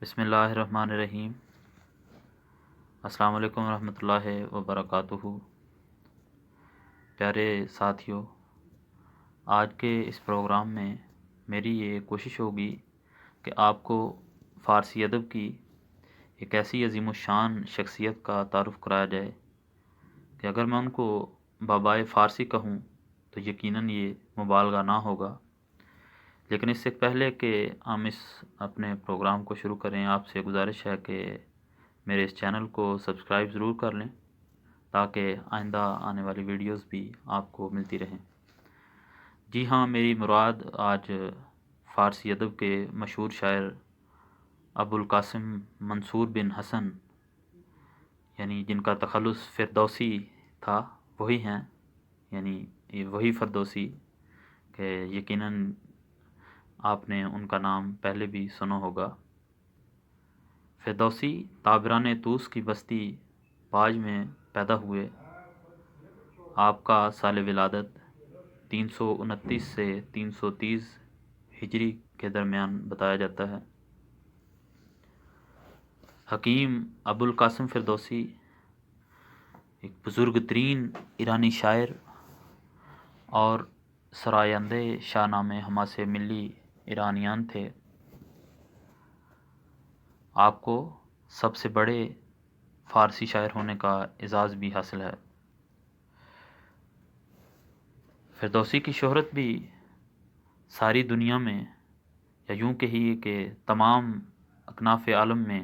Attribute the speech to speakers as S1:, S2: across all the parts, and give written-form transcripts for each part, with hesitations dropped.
S1: بسم اللہ الرحمن الرحیم۔ السلام علیکم ورحمۃ اللہ وبرکاتہ۔ پیارے ساتھیوں، آج کے اس پروگرام میں میری یہ کوشش ہوگی کہ آپ کو فارسی ادب کی ایک ایسی عظیم الشان شخصیت کا تعارف کرایا جائے کہ اگر میں ان کو بابائے فارسی کہوں تو یقیناً یہ مبالغہ نہ ہوگا۔ لیکن اس سے پہلے کہ ہم اس اپنے پروگرام کو شروع کریں، آپ سے گزارش ہے کہ میرے اس چینل کو سبسکرائب ضرور کر لیں تاکہ آئندہ آنے والی ویڈیوز بھی آپ کو ملتی رہیں۔ جی ہاں، میری مراد آج فارسی ادب کے مشہور شاعر ابوالقاسم منصور بن حسن، یعنی جن کا تخلص فردوسی تھا، وہی ہیں، یعنی وہی فردوسی کہ یقیناً آپ نے ان کا نام پہلے بھی سنا ہوگا۔ فردوسی تابران طوس کی بستی باج میں پیدا ہوئے۔ آپ کا سال ولادت 329 سے 330 ہجری کے درمیان بتایا جاتا ہے۔ حکیم ابوالقاسم فردوسی ایک بزرگ ترین ایرانی شاعر اور سرآیندہ شاہ نامہ حماسہ ملی ایرانیان تھے۔ آپ کو سب سے بڑے فارسی شاعر ہونے کا اعزاز بھی حاصل ہے۔ فردوسی کی شہرت بھی ساری دنیا میں، یا یوں کہیے کہ تمام اکناف عالم میں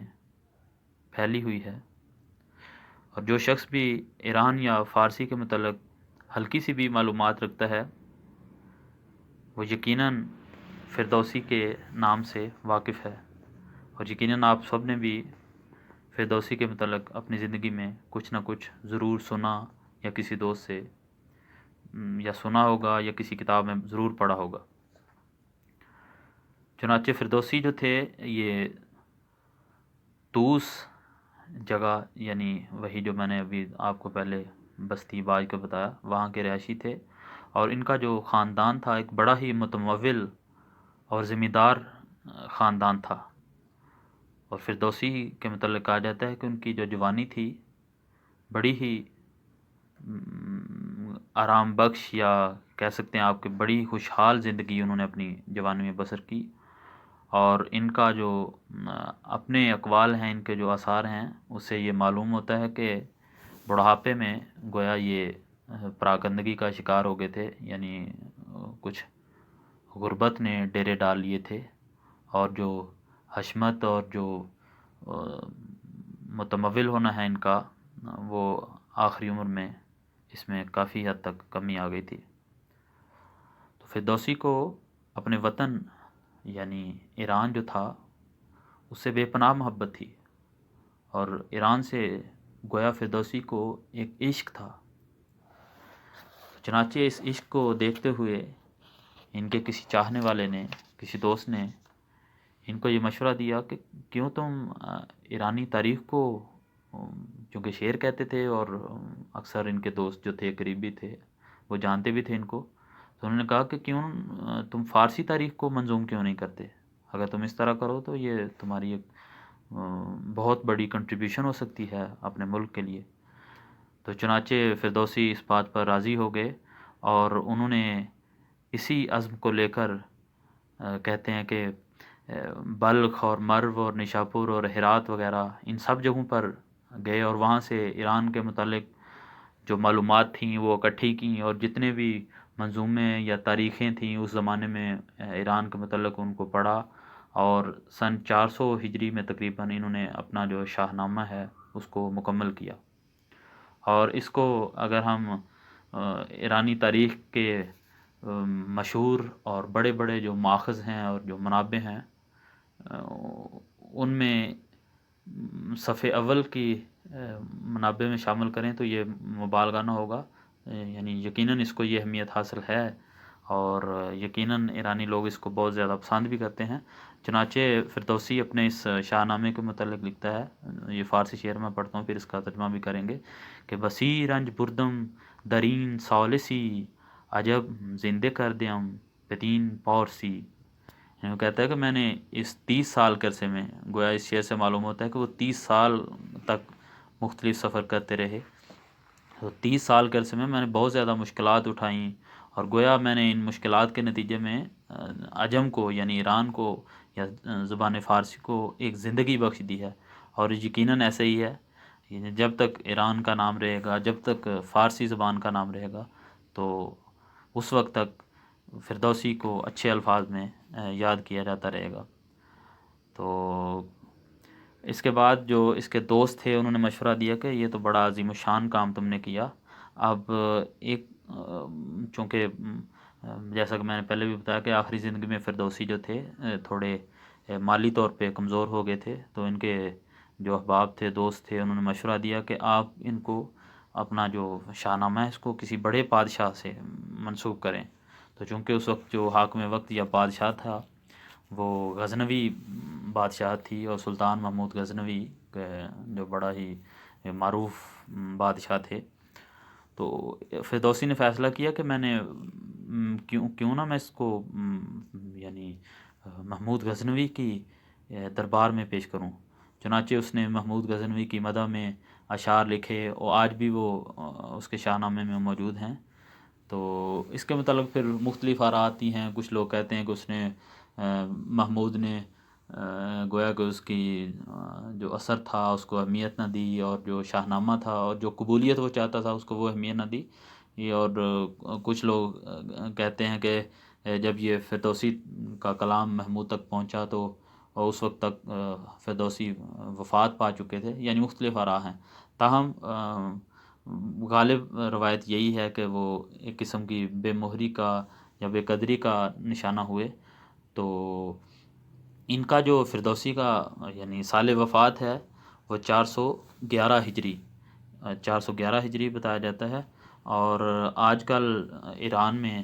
S1: پھیلی ہوئی ہے، اور جو شخص بھی ایران یا فارسی کے متعلق ہلکی سی بھی معلومات رکھتا ہے وہ یقیناً فردوسی کے نام سے واقف ہے، اور یقیناً آپ سب نے بھی فردوسی کے متعلق اپنی زندگی میں کچھ نہ کچھ ضرور سنا، یا کسی دوست سے یا سنا ہوگا، یا کسی کتاب میں ضرور پڑھا ہوگا۔ چنانچہ فردوسی جو تھے یہ طوس جگہ، یعنی وہی جو میں نے ابھی آپ کو پہلے بستی باج کا بتایا، وہاں کے رہائشی تھے، اور ان کا جو خاندان تھا ایک بڑا ہی متمول اور ذمہ دار خاندان تھا۔ اور فردوسی کے متعلق کہا جاتا ہے کہ ان کی جو جوانی تھی بڑی ہی آرام بخش، یا کہہ سکتے ہیں آپ کہ بڑی خوشحال زندگی انہوں نے اپنی جوانی میں بسر کی، اور ان کا جو اپنے اقوال ہیں، ان کے جو آثار ہیں، اس سے یہ معلوم ہوتا ہے کہ بڑھاپے میں گویا یہ پراگندگی کا شکار ہو گئے تھے، یعنی کچھ غربت نے ڈیرے ڈال لیے تھے، اور جو حشمت اور جو متمول ہونا ہے ان کا، وہ آخری عمر میں اس میں کافی حد تک کمی آ گئی تھی۔ تو فردوسی کو اپنے وطن یعنی ایران جو تھا اس سے بے پناہ محبت تھی، اور ایران سے گویا فردوسی کو ایک عشق تھا۔ چنانچہ اس عشق کو دیکھتے ہوئے ان کے کسی چاہنے والے نے، کسی دوست نے ان کو یہ مشورہ دیا کہ کیوں تم ایرانی تاریخ کو، چونکہ شعر کہتے تھے، اور اکثر ان کے دوست جو تھے قریبی تھے وہ جانتے بھی تھے ان کو، تو انہوں نے کہا کہ کیوں تم فارسی تاریخ کو منظوم کیوں نہیں کرتے؟ اگر تم اس طرح کرو تو یہ تمہاری ایک بہت بڑی کنٹریبیوشن ہو سکتی ہے اپنے ملک کے لیے۔ تو چنانچہ فردوسی اس بات پر راضی ہو گئے، اور انہوں نے اسی عزم کو لے کر کہتے ہیں کہ بلخ اور مرو اور نشاپور اور ہرات وغیرہ ان سب جگہوں پر گئے، اور وہاں سے ایران کے متعلق جو معلومات تھیں وہ اکٹھی کیں، اور جتنے بھی منظومے یا تاریخیں تھیں اس زمانے میں ایران کے متعلق ان کو پڑھا، اور سن 400 ہجری میں تقریباً انہوں نے اپنا جو شاہ نامہ ہے اس کو مکمل کیا۔ اور اس کو اگر ہم ایرانی تاریخ کے مشہور اور بڑے بڑے جو ماخذ ہیں اور جو منابع ہیں ان میں صفحے اول کی منابع میں شامل کریں تو یہ مبالغہ نہ ہوگا، یعنی یقیناً اس کو یہ اہمیت حاصل ہے، اور یقیناً ایرانی لوگ اس کو بہت زیادہ پسند بھی کرتے ہیں۔ چنانچہ فردوسی اپنے اس شاہ نامے کے متعلق لکھتا ہے، یہ فارسی شعر میں پڑھتا ہوں، پھر اس کا ترجمہ بھی کریں گے کہ بصیر رنج بردم درین سالسی عجب زندے کر دیم بدین پارسی، وہ کہتا ہے کہ میں نے اس 30 سال کے عرصے میں، گویا اس شعر سے معلوم ہوتا ہے کہ وہ 30 سال تک مختلف سفر کرتے رہے، تو 30 سال کے عرصے میں نے بہت زیادہ مشکلات اٹھائیں، اور گویا میں نے ان مشکلات کے نتیجے میں عجم کو یعنی ایران کو یا زبان فارسی کو ایک زندگی بخش دی ہے، اور یقیناً ایسا ہی ہے۔ جب تک ایران کا نام رہے گا، جب تک فارسی زبان کا نام رہے گا، تو اس وقت تک فردوسی کو اچھے الفاظ میں یاد کیا جاتا رہے گا۔ تو اس کے بعد جو اس کے دوست تھے انہوں نے مشورہ دیا کہ یہ تو بڑا عظیم الشان کام تم نے کیا، اب ایک چونکہ جیسا کہ میں نے پہلے بھی بتایا کہ آخری زندگی میں فردوسی جو تھے تھوڑے مالی طور پہ کمزور ہو گئے تھے، تو ان کے جو احباب تھے، دوست تھے، انہوں نے مشورہ دیا کہ آپ ان کو اپنا جو شاہ نامہ ہے اس کو کسی بڑے بادشاہ سے منسوب کریں۔ تو چونکہ اس وقت جو حاکم وقت یا بادشاہ تھا وہ غزنوی بادشاہ تھی، اور سلطان محمود غزنوی جو بڑا ہی معروف بادشاہ تھے۔ تو فردوسی نے فیصلہ کیا کہ میں نے کیوں نہ میں اس کو یعنی محمود غزنوی کی دربار میں پیش کروں۔ چنانچہ اس نے محمود غزنوی کی مدح میں اشعار لکھے، اور آج بھی وہ اس کے شاہ نامے میں موجود ہیں۔ تو اس کے متعلق پھر مختلف آراء آتی ہیں، کچھ لوگ کہتے ہیں کہ اس نے محمود نے گویا کہ اس کی جو اثر تھا اس کو اہمیت نہ دی، اور جو شاہ نامہ تھا اور جو قبولیت وہ چاہتا تھا اس کو وہ اہمیت نہ دی۔ اور کچھ لوگ کہتے ہیں کہ جب یہ فردوسی کا کلام محمود تک پہنچا تو اس وقت تک فردوسی وفات پا چکے تھے، یعنی مختلف آراء ہیں۔ تاہم غالب روایت یہی ہے کہ وہ ایک قسم کی بے مہری کا یا بے قدری کا نشانہ ہوئے۔ تو ان کا جو فردوسی کا یعنی سال وفات ہے وہ 411 ہجری 411 ہجری بتایا جاتا ہے، اور آج کل ایران میں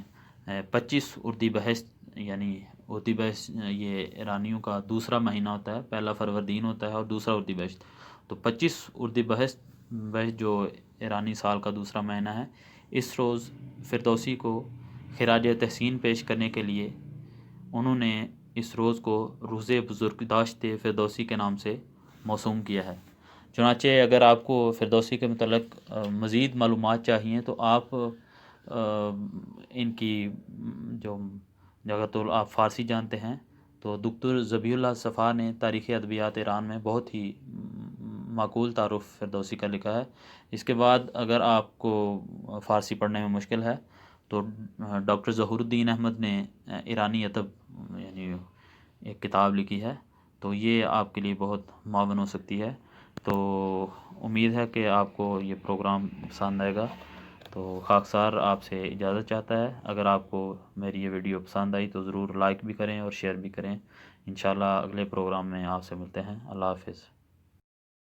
S1: 25 اردی بہشت، یعنی اردی بہشت یہ ایرانیوں کا دوسرا مہینہ ہوتا ہے، پہلا فروردین ہوتا ہے اور دوسرا اردی بہشت، تو 25 اردی بہشت جو ایرانی سال کا دوسرا مہینہ ہے، اس روز فردوسی کو خراج تحسین پیش کرنے کے لیے انہوں نے اس روز کو روز بزرگداشت فردوسی کے نام سے موسوم کیا ہے۔ چنانچہ اگر آپ کو فردوسی کے متعلق مزید معلومات چاہیے تو آپ ان کی جو اگر تو آپ فارسی جانتے ہیں تو دکتور ذبیح اللہ صفا نے تاریخ ادبیات ایران میں بہت ہی معقول تعارف فردوسی کا لکھا ہے۔ اس کے بعد اگر آپ کو فارسی پڑھنے میں مشکل ہے تو ڈاکٹر ظہور الدین احمد نے ایرانی ادب یعنی ایک کتاب لکھی ہے، تو یہ آپ کے لیے بہت معاون ہو سکتی ہے۔ تو امید ہے کہ آپ کو یہ پروگرام پسند آئے گا۔ تو خاکسار آپ سے اجازت چاہتا ہے، اگر آپ کو میری یہ ویڈیو پسند آئی تو ضرور لائک بھی کریں اور شیئر بھی کریں۔ انشاءاللہ اگلے پروگرام میں آپ سے ملتے ہیں۔ اللہ حافظ۔